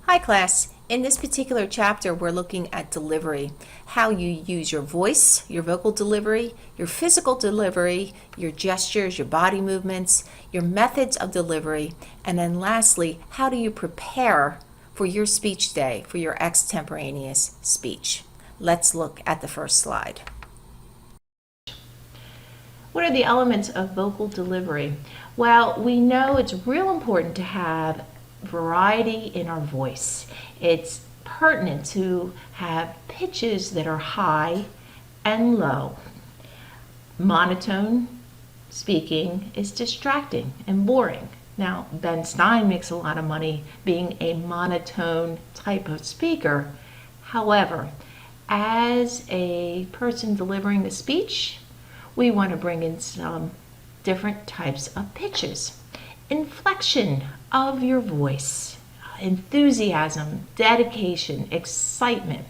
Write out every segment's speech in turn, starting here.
Hi class. In this particular chapter, we're looking at delivery, how you use your voice, your vocal delivery, your physical delivery, your gestures, your body movements, your methods of delivery, and then lastly, how do you prepare for your speech day, for your extemporaneous speech. Let's look at the first slide. What are the elements of vocal delivery? Well, we know it's real important to have variety in our voice. It's pertinent to have pitches that are high and low. Monotone speaking is distracting and boring. Now, Ben Stein makes a lot of money being a monotone type of speaker. However, as a person delivering the speech, we want to bring in some different types of pitches. Inflection of your voice, enthusiasm, dedication, excitement.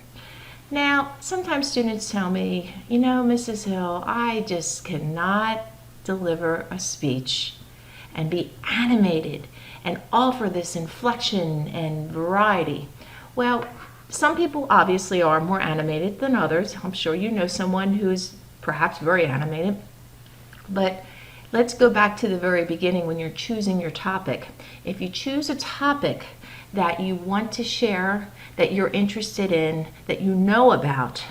Now, sometimes students tell me, Mrs. Hill, I just cannot deliver a speech and be animated and offer this inflection and variety. Well, some people obviously are more animated than others. I'm sure you know someone who's perhaps very animated. But let's go back to the very beginning when you're choosing your topic. If you choose a topic that you want to share, that you're interested in, that you know about,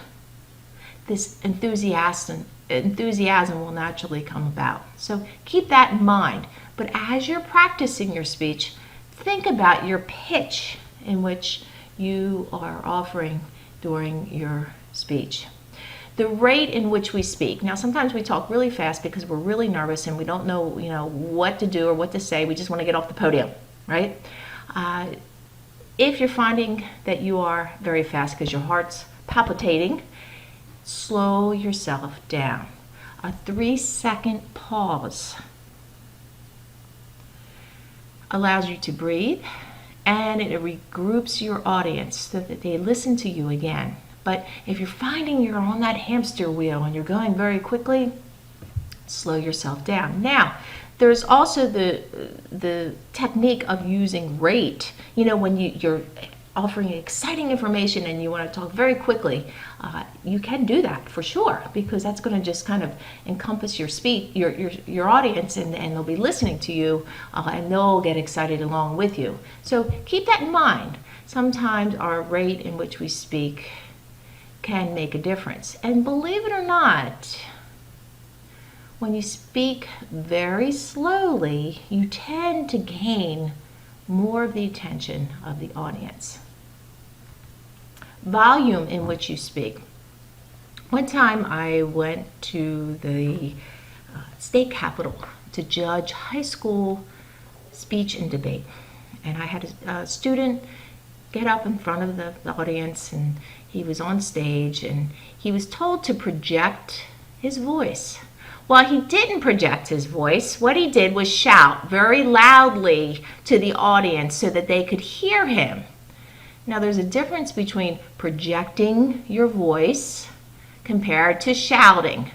this enthusiasm will naturally come about. So keep that in mind. But as you're practicing your speech, think about your pitch in which you are offering during your speech. The rate in which we speak. Now, sometimes we talk really fast because we're really nervous and we don't know, what to do or what to say. We just want to get off the podium, right? If you're finding that you are very fast because your heart's palpitating, slow yourself down. A 3-second pause allows you to breathe, and it regroups your audience so that they listen to you again. But if you're finding you're on that hamster wheel and you're going very quickly, slow yourself down. Now, there's also the technique of using rate. When you're offering exciting information and you want to talk very quickly, you can do that for sure, because that's going to just kind of encompass your speech, your audience, and they'll be listening to you, and they'll get excited along with you. So keep that in mind. Sometimes our rate in which we speak can make a difference. And believe it or not, when you speak very slowly, you tend to gain more of the attention of the audience. Volume in which you speak. One time I went to the state capitol to judge high school speech and debate. And I had a student get up in front of the audience, and he was on stage and he was told to project his voice. Well, he didn't project his voice. What he did was shout very loudly to the audience so that they could hear him. Now, there's a difference between projecting your voice compared to shouting.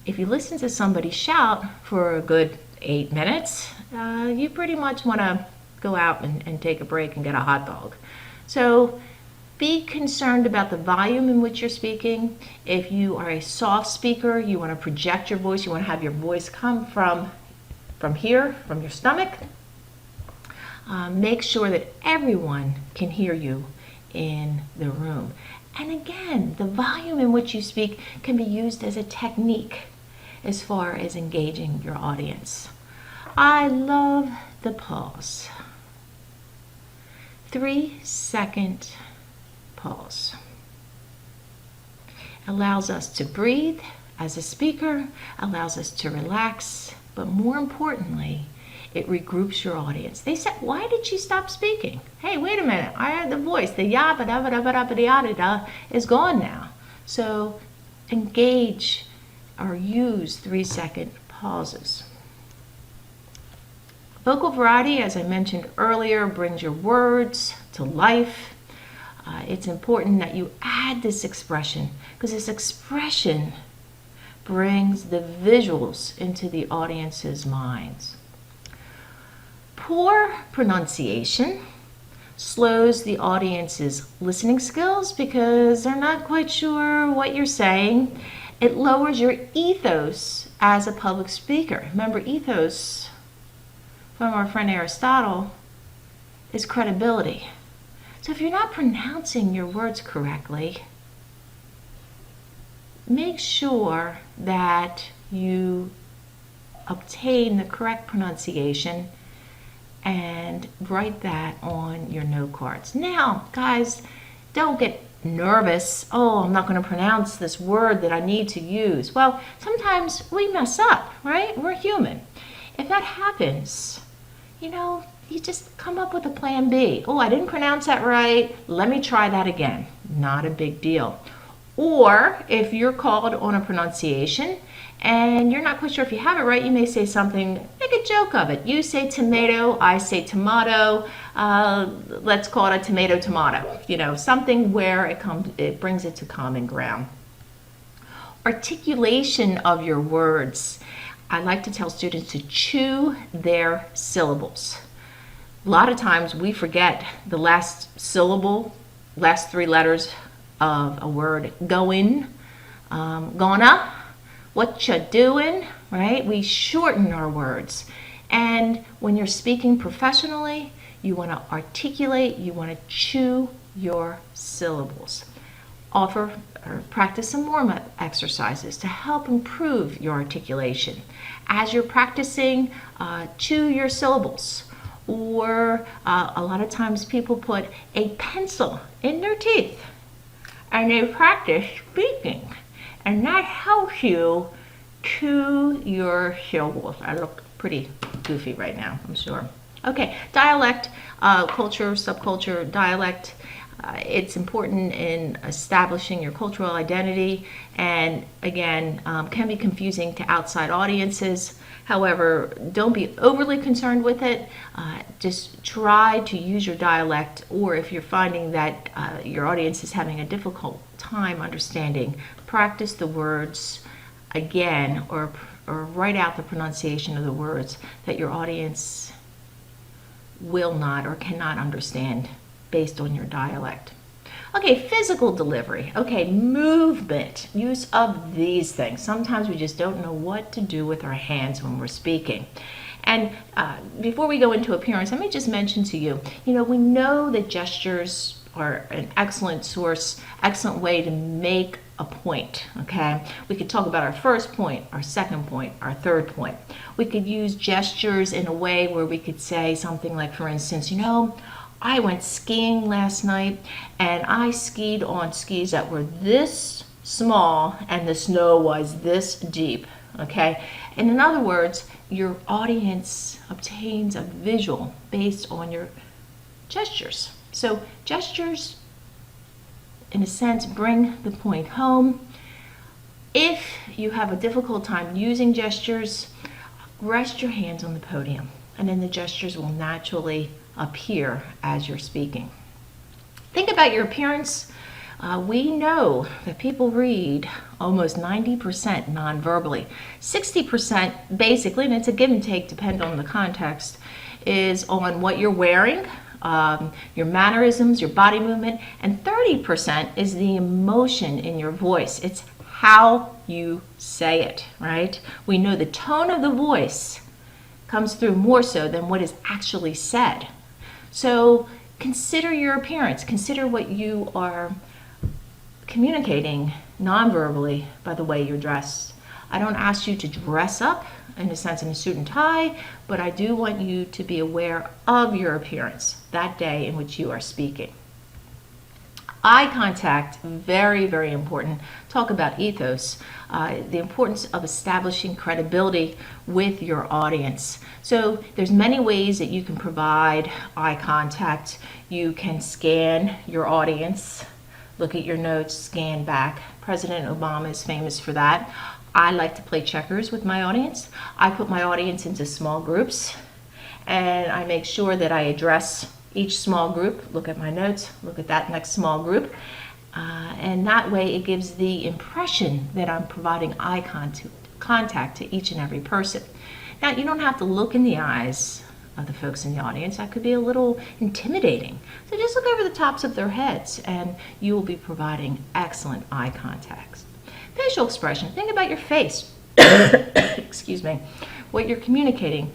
If you listen to somebody shout for a good 8 minutes, you pretty much want to go out and take a break and get a hot dog. So be concerned about the volume in which you're speaking. If you are a soft speaker, you want to project your voice, you want to have your voice come from here, from your stomach. Make sure that everyone can hear you in the room. And again, the volume in which you speak can be used as a technique as far as engaging your audience. I love the pause. 3-second pause. Allows us to breathe as a speaker, allows us to relax, but more importantly, it regroups your audience. They said, why did she stop speaking? Hey, wait a minute, I had the voice. The yabba dabba dabba dabba yada da is gone now. So engage or use 3-second pauses. Vocal variety, as I mentioned earlier, brings your words to life. It's important that you add this expression, because this expression brings the visuals into the audience's minds. Poor pronunciation slows the audience's listening skills because they're not quite sure what you're saying. It lowers your ethos as a public speaker. Remember, ethos from our friend Aristotle is credibility. So if you're not pronouncing your words correctly, make sure that you obtain the correct pronunciation and write that on your note cards. Now, guys, don't get nervous. Oh, I'm not going to pronounce this word that I need to use. Well, sometimes we mess up, right? We're human. If that happens, you just come up with a plan B. Oh, I didn't pronounce that right. Let me try that again. Not a big deal. Or if you're called on a pronunciation and you're not quite sure if you have it right, you may say something, make a joke of it. You say tomato, I say tomato. Let's call it a tomato. Something where it brings it to common ground. Articulation of your words. I like to tell students to chew their syllables. A lot of times we forget the last syllable, last three letters of a word. Going, gonna, what you doing, right? We shorten our words. And when you're speaking professionally, you want to articulate, you want to chew your syllables. Offer or practice some warm-up exercises to help improve your articulation. As you're practicing, chew your syllables. Or a lot of times people put a pencil in their teeth and they practice speaking. And that helps you chew your syllables. I look pretty goofy right now, I'm sure. Okay, dialect, culture, subculture, dialect. It's important in establishing your cultural identity, and again, can be confusing to outside audiences. However, don't be overly concerned with it. Just try to use your dialect, or if you're finding that your audience is having a difficult time understanding, practice the words again, or write out the pronunciation of the words that your audience will not or cannot understand based on your dialect. Okay, physical delivery. Okay, movement, use of these things. Sometimes we just don't know what to do with our hands when we're speaking. And before we go into appearance, let me just mention to you, we know that gestures are an excellent source, excellent way to make a point, okay? We could talk about our first point, our second point, our third point. We could use gestures in a way where we could say something like, for instance, I went skiing last night and I skied on skis that were this small and the snow was this deep, okay? And in other words, your audience obtains a visual based on your gestures. So gestures, in a sense, bring the point home. If you have a difficult time using gestures, rest your hands on the podium and then the gestures will naturally appear as you're speaking. Think about your appearance. We know that people read almost 90% non-verbally. 60% basically, and it's a give and take depending on the context, is on what you're wearing, your mannerisms, your body movement, and 30% is the emotion in your voice. It's how you say it, right? We know the tone of the voice comes through more so than what is actually said. So consider your appearance. Consider what you are communicating non-verbally by the way you're dressed. I don't ask you to dress up in a sense in a suit and tie, but I do want you to be aware of your appearance that day in which you are speaking. Eye contact, very, very important. Talk about ethos, the importance of establishing credibility with your audience. So there's many ways that you can provide eye contact. You can scan your audience, look at your notes, scan back. President Obama is famous for that. I like to play checkers with my audience. I put my audience into small groups and I make sure that I address each small group, look at my notes, look at that next small group, and that way it gives the impression that I'm providing eye contact to each and every person. Now, you don't have to look in the eyes of the folks in the audience, that could be a little intimidating. So just look over the tops of their heads and you will be providing excellent eye contact. Facial expression, think about your face. Excuse me. What you're communicating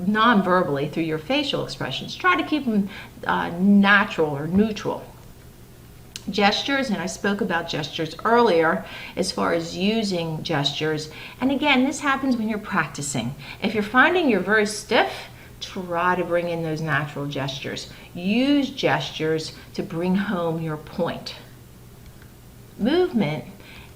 non-verbally through your facial expressions. Try to keep them natural or neutral. Gestures, and I spoke about gestures earlier as far as using gestures. And again, this happens when you're practicing. If you're finding you're very stiff, try to bring in those natural gestures. Use gestures to bring home your point. Movement,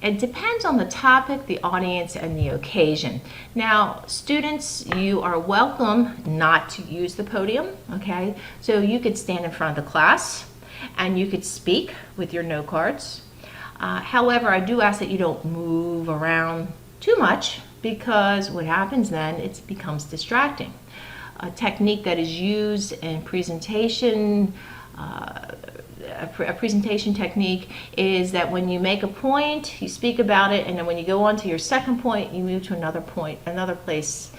it depends on the topic, the audience, and the occasion. Now, students, you are welcome not to use the podium, okay? So you could stand in front of the class and you could speak with your note cards. However, I do ask that you don't move around too much because what happens then, it becomes distracting. A technique that is used in presentation, a presentation technique is that when you make a point, you speak about it, and then when you go on to your second point, you move to another point, another place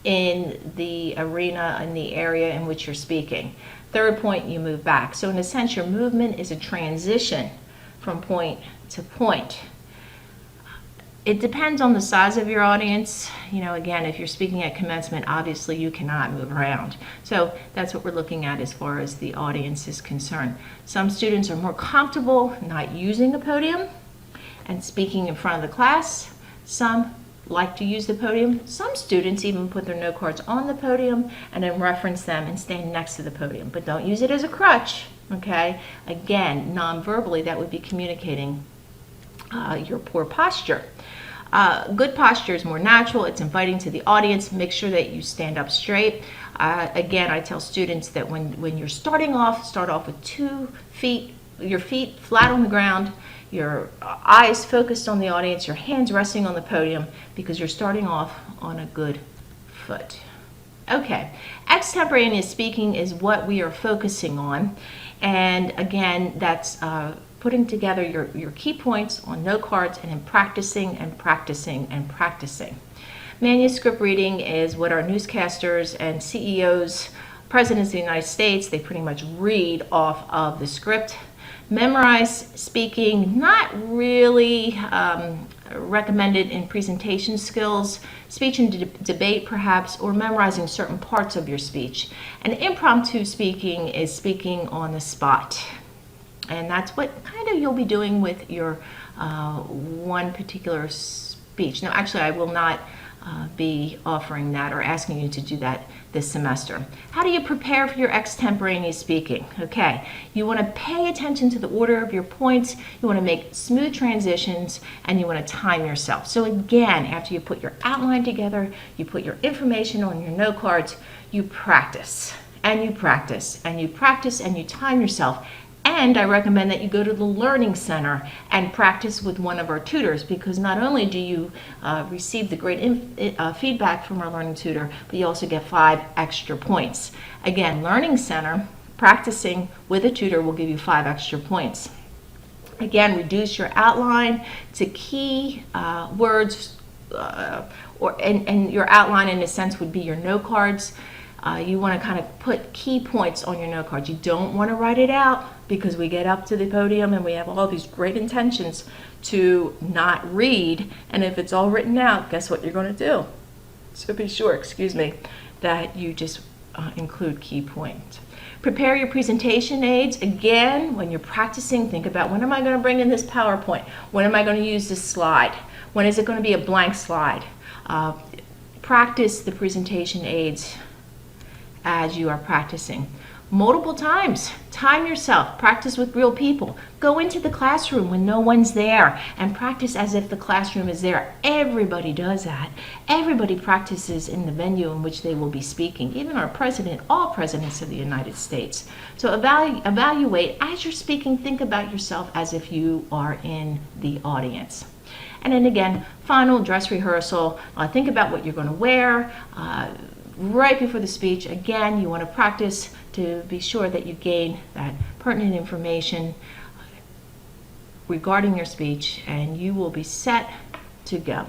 in the arena, in the area in which you're speaking. Third point, you move back. So in a sense, your movement is a transition from point to point. It depends on the size of your audience. You know, again, if you're speaking at commencement, obviously you cannot move around. So that's what we're looking at as far as the audience is concerned. Some students are more comfortable not using a podium and speaking in front of the class. Some like to use the podium. Some students even put their note cards on the podium and then reference them and stand next to the podium. But don't use it as a crutch, okay? Again, non-verbally, that would be communicating your poor posture. Good posture is more natural. It's inviting to the audience. Make sure that you stand up straight. Again, I tell students that when you're starting off, start off with your feet flat on the ground, your eyes focused on the audience, your hands resting on the podium, because you're starting off on a good foot. Okay, extemporaneous speaking is what we are focusing on. And again, that's putting together your key points on note cards and then practicing and practicing and practicing. Manuscript reading is what our newscasters and CEOs, presidents of the United States, they pretty much read off of the script. Memorized speaking, not really recommended in presentation skills, speech and debate perhaps, or memorizing certain parts of your speech. And impromptu speaking is speaking on the spot. And that's what kind of you'll be doing with your one particular speech. Now, actually, I will not be offering that or asking you to do that this semester. How do you prepare for your extemporaneous speaking? Okay, you want to pay attention to the order of your points, you want to make smooth transitions, and you want to time yourself. So again, after you put your outline together, you put your information on your note cards, you practice, and you practice, and you practice, and you time yourself. And I recommend that you go to the Learning Center and practice with one of our tutors, because not only do you receive the great feedback from our learning tutor, but you also get 5 extra points. Again, Learning Center, practicing with a tutor will give you 5 extra points. Again, reduce your outline to key words, and your outline in a sense would be your note cards. You want to kind of put key points on your note cards. You don't want to write it out, because we get up to the podium and we have all these great intentions to not read, and if it's all written out, guess what you're going to do? So be sure, that you just include key points. Prepare your presentation aids. Again, when you're practicing, think about, when am I going to bring in this PowerPoint? When am I going to use this slide? When is it going to be a blank slide? Practice the presentation aids as you are practicing. Multiple times. Time yourself. Practice with real people. Go into the classroom when no one's there and practice as if the classroom is there. Everybody does that. Everybody practices in the venue in which they will be speaking. Even our president, all presidents of the United States. So evaluate as you're speaking. Think about yourself as if you are in the audience. And then again, final dress rehearsal. Think about what you're going to wear. Right before the speech, again, you want to practice to be sure that you gain that pertinent information regarding your speech, and you will be set to go.